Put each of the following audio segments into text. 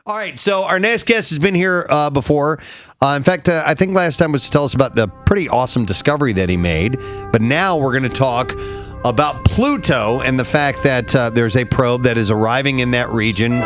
All right, so our next guest has been here before. In fact, I think last time was to tell us about the pretty awesome discovery that he made. But now we're going to talk about Pluto and the fact that there's a probe that is arriving in that region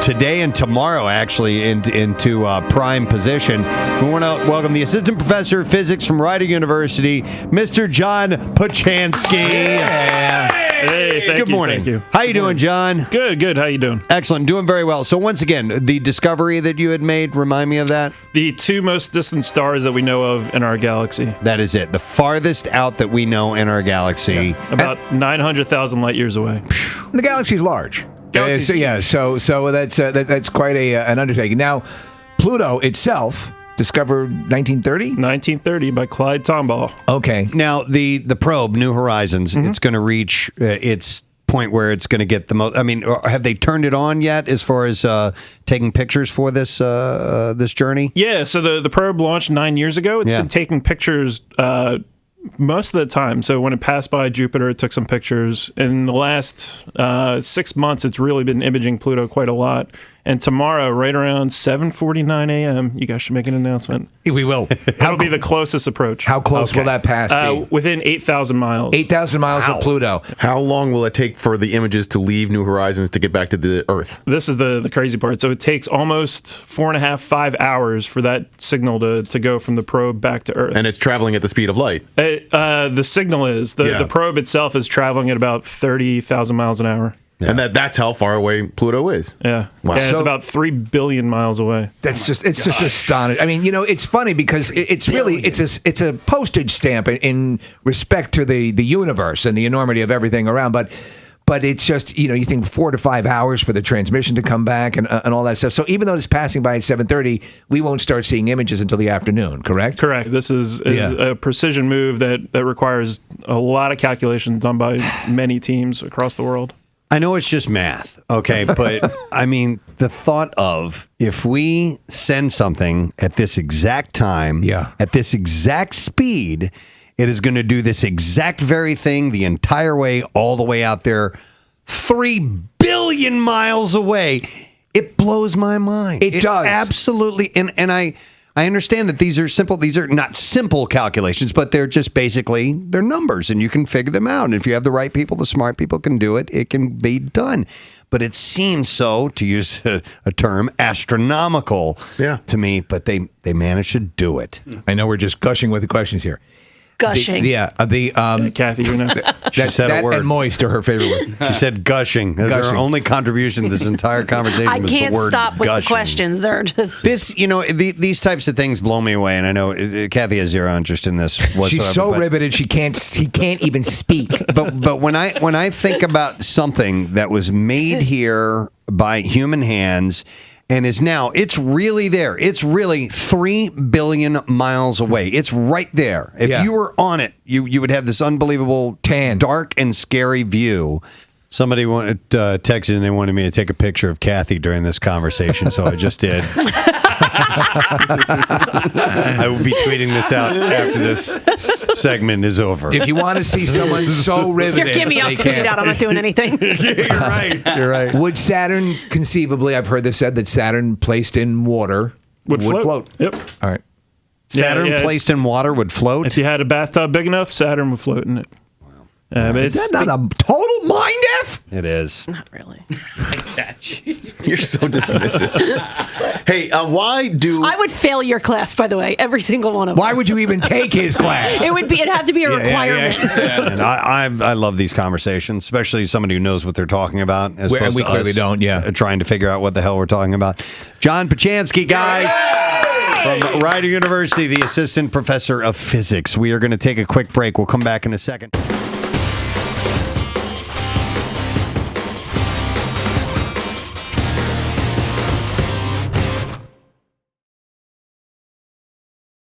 today and tomorrow, actually, into prime position. We want to welcome the assistant professor of physics from Rider University, Mr. John Pachansky. Yeah. Hey, Good morning. Thank you. How you doing, John? Good. How you doing? Excellent. Doing very well. So once again, the discovery that you had made, remind me of that? The two most distant stars that we know of in our galaxy. That is it. The farthest out that we know in in our About 900,000 light years away. The galaxy's large. So that's quite an undertaking. Now, Pluto itself, discovered 1930? 1930 by Clyde Tombaugh. Okay. Now, the probe, New Horizons, it's going to reach its point where it's going to get the most. I mean, have they turned it on yet as far as taking pictures for this this journey? Yeah, so the probe launched 9 years ago. It's been taking pictures most of the time. So when it passed by Jupiter, it took some pictures. In the last 6 months, it's really been imaging Pluto quite a lot. And tomorrow, right around 7:49 a.m., you guys should make an announcement. We will. That'll be the closest approach. How close will that pass be? Within 8,000 miles. 8,000 miles of Pluto. How long will it take for the images to leave New Horizons to get back to the Earth? This is the crazy part. So it takes almost 4.5, 5 hours for that signal to go from the probe back to Earth. And it's traveling at the speed of light. The signal is. The probe itself is traveling at about 30,000 miles an hour. Yeah. And that's how far away Pluto is. Yeah. Wow. Yeah, it's about 3 billion miles away. It's just astonishing. I mean, it's funny because it's a postage stamp in respect to the universe and the enormity of everything around, but it's just, you think 4 to 5 hours for the transmission to come back and all that stuff. So even though it's passing by at 7:30, we won't start seeing images until the afternoon, correct? Correct. This is a precision move that requires a lot of calculations done by many teams across the world. I know it's just math, okay, but I mean, the thought of if we send something at this exact time, at this exact speed, it is going to do this exact very thing the entire way, all the way out there, 3 billion miles away. It blows my mind. It does. Absolutely. And I understand that these are simple. These are not simple calculations, but they're just basically, they're numbers, and you can figure them out. And if you have the right people, the smart people can do it. It can be done. But it seems so, to use a term, astronomical to me, but they managed to do it. I know we're just gushing with the questions here. Gushing. Kathy, you're next. She said a word. And moist are her favorite words. She said gushing. Her only contribution to this entire conversation I was can't the word stop with gushing. the questions. They're just... This, these types of things blow me away, and I know Kathy has zero interest in this whatsoever. She's so riveted she can't even speak. But when I think about something that was made here by human hands and is now, it's really there. It's really 3 billion miles away. It's right there. If you were on it, you would have this unbelievable dark and scary view. Somebody texted and they wanted me to take a picture of Kathy during this conversation, so I just did. I will be tweeting this out after this segment is over. If you want to see someone so riveted, Here, Kimmy, I'll tweet it out. I'm not doing anything. You're right. You're right. Would Saturn, conceivably, I've heard this said, that Saturn placed in water would float? Yep. All right. Saturn placed in water would float? If you had a bathtub big enough, Saturn would float in it. Is that not a total mind F? It is. Not really. You're so dismissive. Hey, why do... I would fail your class, by the way, every single one of them. Why would you even take his class? It'd have to be a requirement. And I love these conversations, especially somebody who knows what they're talking about. As And we clearly don't, trying to figure out what the hell we're talking about. John Pachansky, guys. From Rider University, the assistant professor of physics. We are going to take a quick break. We'll come back in a second.